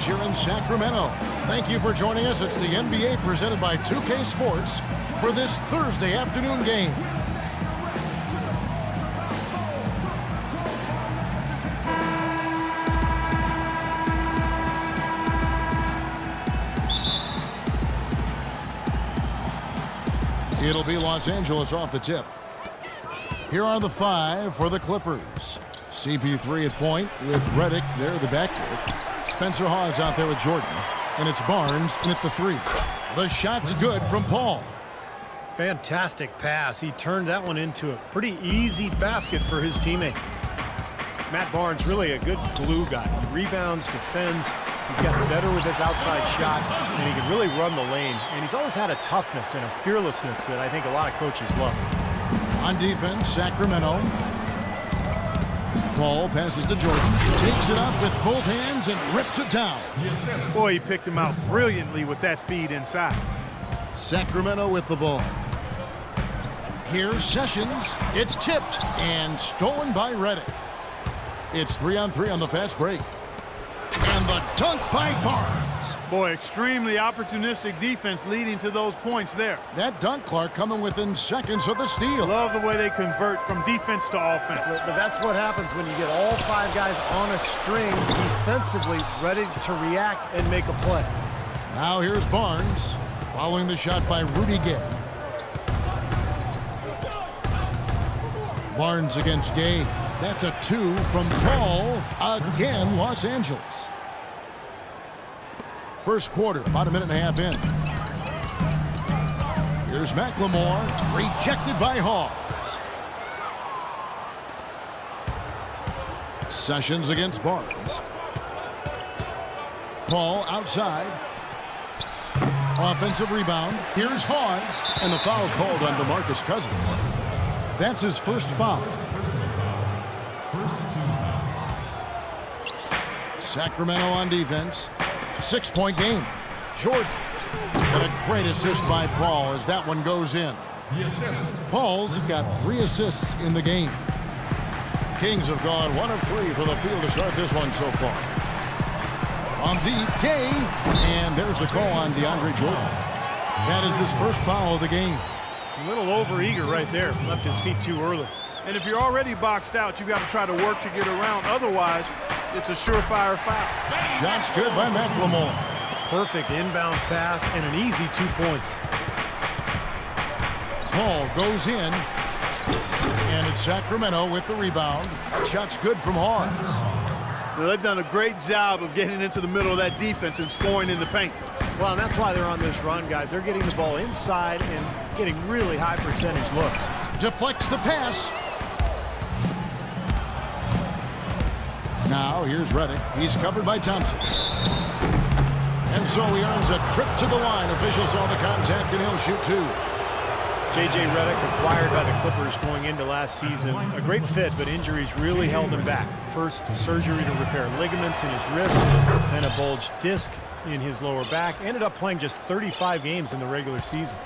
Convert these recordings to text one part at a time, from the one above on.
coverage here in Sacramento. Thank you for joining us. It's the NBA presented by 2K Sports for this Thursday afternoon game. It'll be Los Angeles off the tip. Here are the five for the Clippers. CP3 at point with Redick there, the backcourt. Spencer Hawes out there with Jordan. And it's Barnes in at the three. The shot's good from Paul. Fantastic pass. He turned that one into a pretty easy basket for his teammate. Matt Barnes, really a good glue guy. He rebounds, defends. He's gotten better with his outside shot, and he can really run the lane. And he's always had a toughness and a fearlessness that I think a lot of coaches love. On defense, Sacramento. Paul passes to Jordan. Takes it up with both hands and rips it down. Boy, he picked him out brilliantly with that feed inside. Sacramento with the ball. Here's Sessions. It's tipped and stolen by Redick. It's 3-on-3 on the fast break. And the dunk by Barnes. Boy, extremely opportunistic defense leading to those points there. That dunk, Clark, coming within seconds of the steal. Love the way they convert from defense to offense. But that's what happens when you get all five guys on a string defensively ready to react and make a play. Now here's Barnes following the shot by R.Gay. Barnes against Gay. That's a two from Paul. Again, Los Angeles. First quarter, about a minute and a half in. Here's McLemore, rejected by Hawes. Sessions against Barnes. Paul outside. Offensive rebound. Here's Hawes. And the foul called on DeMarcus Cousins. That's his first foul. Sacramento on defense. 6-point game. Jordan. And a great assist by Paul as that one goes in. Paul's got 3 assists in the game. Kings have gone 1 of 3 for the field to start this one so far. On deep, Gay. And there's the call on DeAndre Jordan. That is his first foul of the game. A little overeager right there. Left his feet too early. And if you're already boxed out, you got to try to work to get around. Otherwise, it's a surefire foul. Shot's good by McLemore. Perfect inbounds pass and an easy 2 points. Paul goes in. And it's Sacramento with the rebound. Shot's good from Hawes. Well, they've done a great job of getting into the middle of that defense and scoring in the paint. Well, and that's why they're on this run, guys. They're getting the ball inside and getting really high percentage looks. Deflects the pass. Now, here's Redick. He's covered by Thompson. And so he earns a trip to the line. Officials saw the contact, and he'll shoot 2. J.J. Redick, acquired by the Clippers going into last season. A great fit, but injuries really held him back. First, surgery to repair ligaments in his wrist, then a bulged disc in his lower back. Ended up playing just 35 games in the regular season.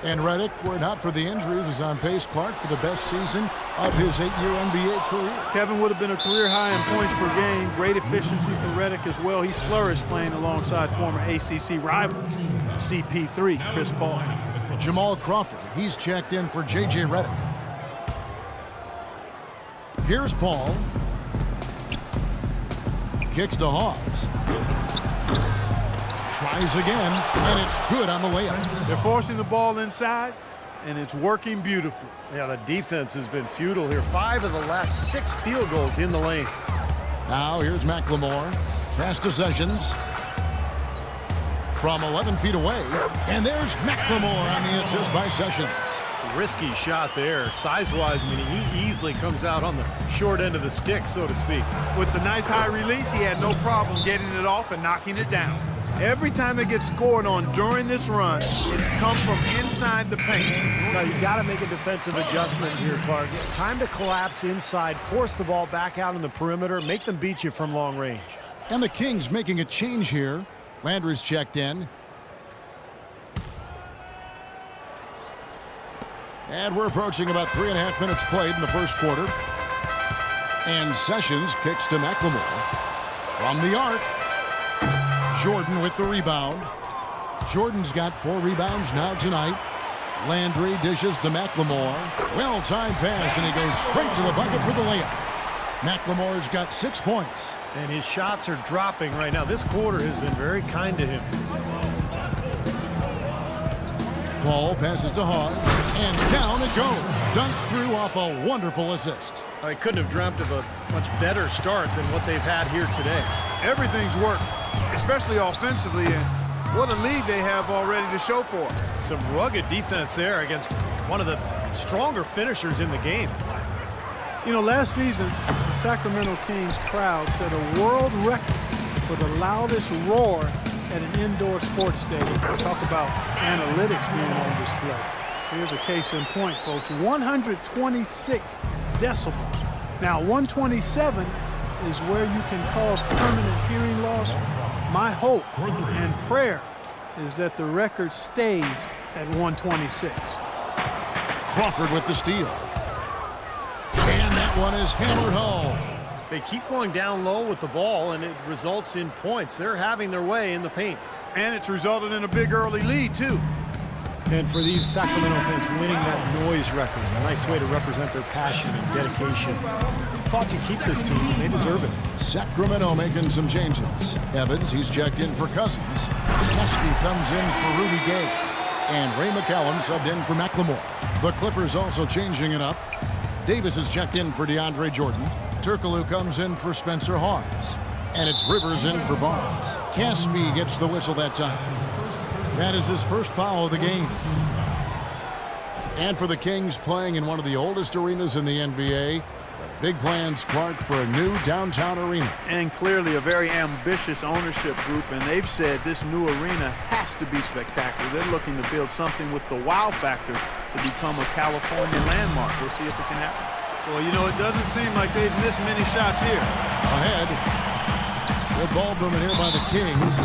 And Redick, were it not for the injuries, is on pace, Clark, for the best season of his 8-year NBA career. Kevin would have been a career high in points per game. Great efficiency for Redick as well. He flourished playing alongside former ACC rival CP3, Chris Paul. Jamal Crawford, he's checked in for J.J. Redick. Here's Paul. Kicks to Hawes. Tries again, and it's good on the layup. They're forcing the ball inside, and it's working beautifully. Yeah, the defense has been futile here. 5 of the last 6 field goals in the lane. Now here's McLemore. Pass to Sessions. From 11 feet away, and there's McLemore on the assist by Sessions. Risky shot there. Size-wise, I mean, he easily comes out on the short end of the stick, so to speak. With the nice high release, he had no problem getting it off and knocking it down. Every time they get scored on during this run, it's come from inside the paint. Now, you got to make a defensive adjustment here, Clark. Time to collapse inside, force the ball back out on the perimeter, make them beat you from long range. And the Kings making a change here. Landry's checked in. And we're approaching about 3.5 minutes played in the first quarter. And Sessions kicks to McLemore. From the arc, Jordan with the rebound. Jordan's got 4 rebounds now tonight. Landry dishes to McLemore. Well-timed pass, and he goes straight to the bucket for the layup. McLemore's got 6 points. And his shots are dropping right now. This quarter has been very kind to him. Paul passes to Hawes, and down it goes. Dunked through off a wonderful assist. I couldn't have dreamt of a much better start than what they've had here today. Everything's worked, especially offensively, and what a lead they have already to show for it. Some rugged defense there against one of the stronger finishers in the game. You know, last season, the Sacramento Kings crowd set a world record for the loudest roar at an indoor sports stadium. Talk about analytics being on display. Here's a case in point, folks. 126 decibels. Now, 127 is where you can cause permanent hearing loss. My hope and prayer is that the record stays at 126. Crawford with the steal. And that one is hammered home. They keep going down low with the ball, and it results in points. They're having their way in the paint. And it's resulted in a big early lead, too. And for these Sacramento fans, winning that noise record, a nice way to represent their passion and dedication. They fought to keep this team, and they deserve it. Sacramento making some changes. Evans, he's checked in for Cousins. Gillespie comes in for R.Gay. And Ray McCallum subbed in for McLemore. The Clippers also changing it up. Davis is checked in for DeAndre Jordan. Turkoglu comes in for Spencer Hawes. And it's Rivers in for Barnes. Caspi gets the whistle that time. That is his first foul of the game. And for the Kings, playing in one of the oldest arenas in the NBA, big plans, Clark, for a new downtown arena. And clearly a very ambitious ownership group, and they've said this new arena has to be spectacular. They're looking to build something with the wow factor to become a California landmark. We'll see if it can happen. Well, you know, it doesn't seem like they've missed many shots here. Ahead. Good ball movement here by the Kings.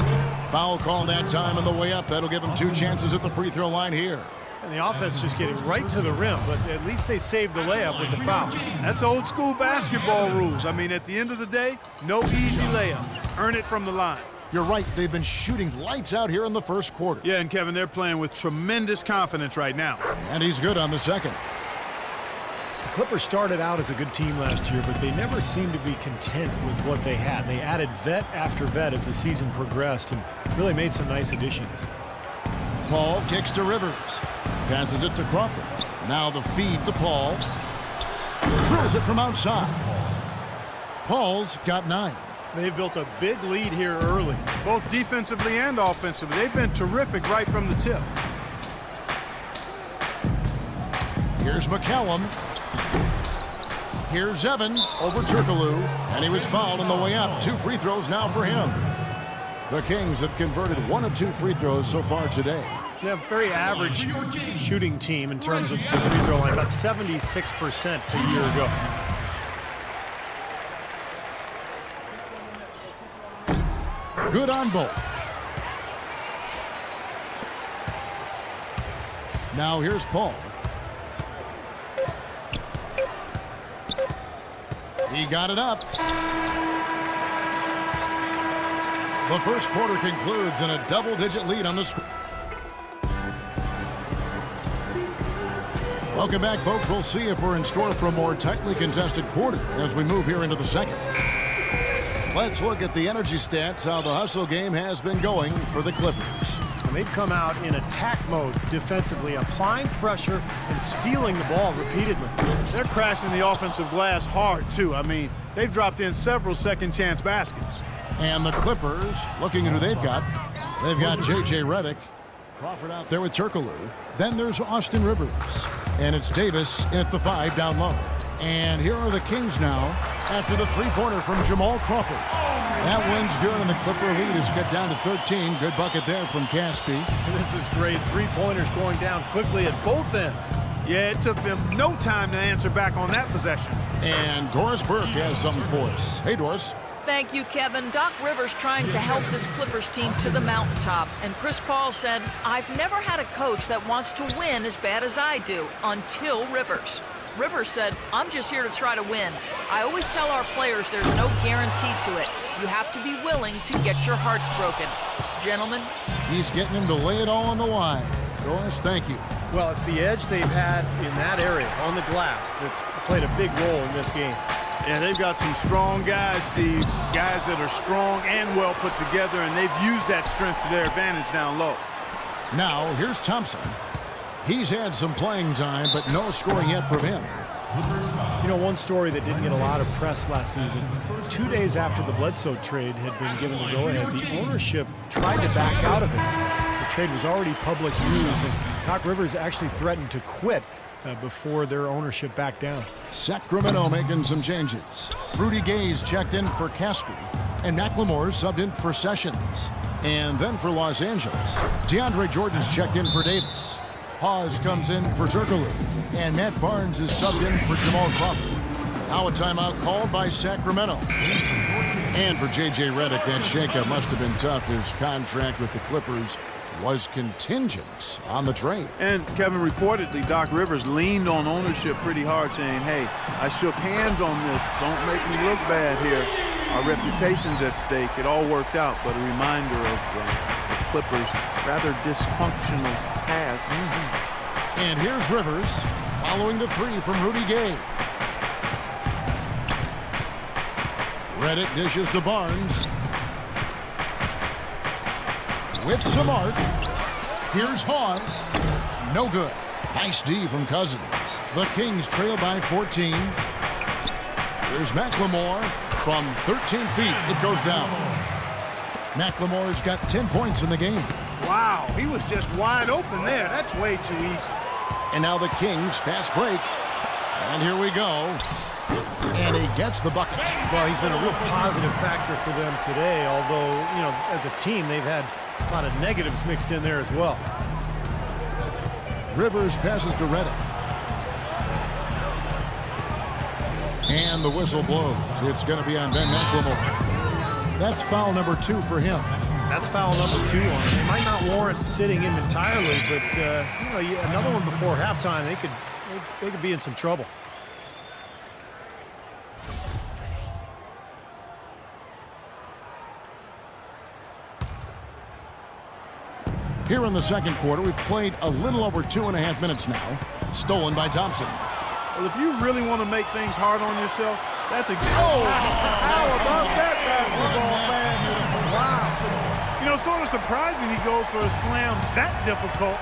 Foul call that time on the way up. That'll give them 2 chances at the free throw line here. And the offense just getting right to the rim, but at least they saved the layup with the foul. That's old school basketball rules. I mean, at the end of the day, no easy layup. Earn it from the line. You're right. They've been shooting lights out here in the first quarter. Yeah, and Kevin, they're playing with tremendous confidence right now. And he's good on the second. The Clippers started out as a good team last year, but they never seemed to be content with what they had. They added vet after vet as the season progressed and really made some nice additions. Paul kicks to Rivers. Passes it to Crawford. Now the feed to Paul. Drills it from outside. Paul's got 9. They've built a big lead here early. Both defensively and offensively. They've been terrific right from the tip. Here's McCallum. Here's Evans over Turkoglu. And he was fouled on the way up. 2 free throws now for him. The Kings have converted 1 of 2 free throws so far today. They're a very average shooting team in terms of the free throw line, about 76% a year ago. Good on both. Now here's Paul. He got it up. The first quarter concludes in a double-digit lead on the score. Welcome back, folks. We'll see if we're in store for a more tightly contested quarter as we move here into the second. Let's look at the energy stats, how the hustle game has been going for the Clippers. And they've come out in attack mode defensively, applying pressure and stealing the ball repeatedly. They're crashing the offensive glass hard, too. I mean, they've dropped in several second-chance baskets. And the Clippers, looking at who they've got J.J. Redick. Crawford out there with Turkoglu. Then there's Austin Rivers. And it's Davis at the 5 down low. And here are the Kings now after the three-pointer from Jamal Crawford. That win's good, and the Clipper lead is cut down to 13. Good bucket there from Caspi. This is great. 3-pointers going down quickly at both ends. Yeah, it took them no time to answer back on that possession. And Doris Burke has something for us. Hey, Doris. Thank you, Kevin. Doc Rivers trying to help this Clippers team to the mountaintop. And Chris Paul said, "I've never had a coach that wants to win as bad as I do," until Rivers. Rivers said, "I'm just here to try to win. I always tell our players there's no guarantee to it. You have to be willing to get your hearts broken. Gentlemen. He's getting him to lay it all on the line. Doris, thank you. Well, it's the edge they've had in that area on the glass that's played a big role in this game. Yeah, they've got some strong guys, Steve. Guys that are strong and well put together, and they've used that strength to their advantage down low. Now, here's Thompson. He's had some playing time, but no scoring yet from him. You know, one story that didn't get a lot of press last season, 2 days after the Bledsoe trade had been given the go-ahead, the ownership tried to back out of it. The trade was already public news, and Doc Rivers actually threatened to quit before their ownership backed down. Sacramento making some changes. R.Gay checked in for Caspi, and McLemore subbed in for Sessions. And then for Los Angeles, DeAndre Jordan's checked in for Davis. Hawes comes in for Zirkle, and Matt Barnes is subbed in for Jamal Crawford. Now a timeout called by Sacramento. And for J.J. Redick, that shakeup must have been tough. His contract with the Clippers was contingent on the trade. And Kevin, reportedly, Doc Rivers leaned on ownership pretty hard, saying, hey, I shook hands on this. Don't make me look bad here. Our reputation's at stake. It all worked out, but a reminder of the Clippers' rather dysfunctional past. And here's Rivers following the three from R.Gay. Redick dishes to Barnes. With some arc. Here's Hawes. No good. Nice D from Cousins. The Kings trail by 14. Here's McLemore from 13 feet. It goes down. McLemore's got 10 points in the game. Wow, he was just wide open there. That's way too easy. And now the Kings fast break. And here we go. And he gets the bucket. Well, he's been a real positive factor for them today, although, you know, as a team, they've had a lot of negatives mixed in there as well. Rivers passes to Redick. And the whistle blows. It's going to be on Ben McLemore. That's foul number 2 for him. That's foul number 2 on him. It might not warrant sitting him entirely, but you know, another one before halftime, they could be in some trouble. Here in the second quarter, we've played a little over 2.5 minutes now. Stolen by Thompson. Well, if you really want to make things hard on yourself, that's how about that basketball fan? Wow. You know, sort of surprising he goes for a slam that difficult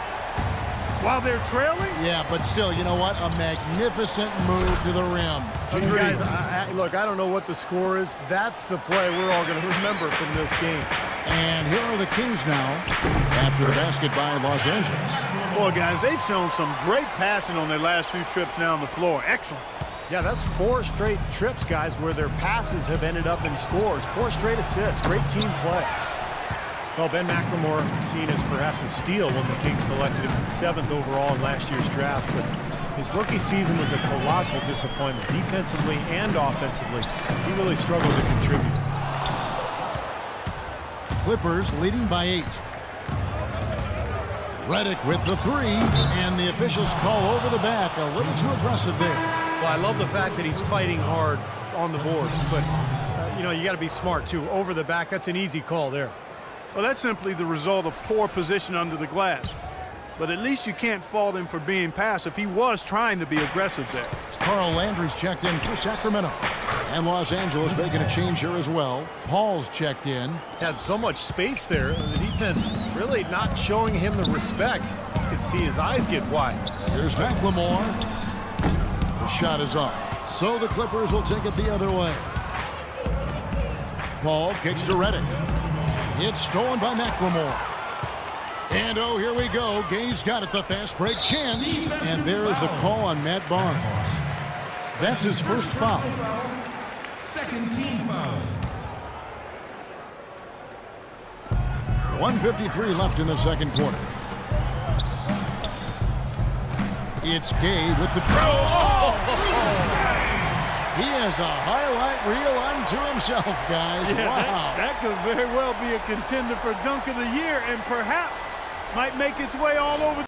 while they're trailing. Yeah, but still, you know what? A magnificent move to the rim. You guys, look, I don't know what the score is. That's the play we're all going to remember from this game. And here are the Kings now after the basket by Los Angeles. Boy, guys, they've shown some great passing on their last few trips down the floor. Excellent. Yeah, that's 4 straight trips, guys, where their passes have ended up in scores. 4 straight assists. Great team play. Well, Ben McLemore seen as perhaps a steal when the Kings selected him 7th overall in last year's draft, but his rookie season was a colossal disappointment. Defensively and offensively, he really struggled to contribute. Clippers leading by 8. Redick with the 3, and the officials call over the back. A little too aggressive there. Well, I love the fact that he's fighting hard on the boards, but, you know, you got to be smart, too. Over the back, that's an easy call there. Well, that's simply the result of poor position under the glass. But at least you can't fault him for being passive. He was trying to be aggressive there. Carl Landry's checked in for Sacramento. And Los Angeles making a change here as well. Paul's checked in. Had so much space there. The defense really not showing him the respect. You could see his eyes get wide. Here's McLemore. The shot is off. So the Clippers will take it the other way. Paul kicks to Redick. It's stolen by McLemore. And oh, here we go. Gay's got it, the fast break chance. And there is the call on Matt Barnes. That's his first foul. Second team foul. 1:53 left in the second quarter. It's Gay with the throw. Oh! He has a highlight reel unto himself, guys. Yeah, wow. That could very well be a contender for Dunk of the Year and perhaps might make its way all over.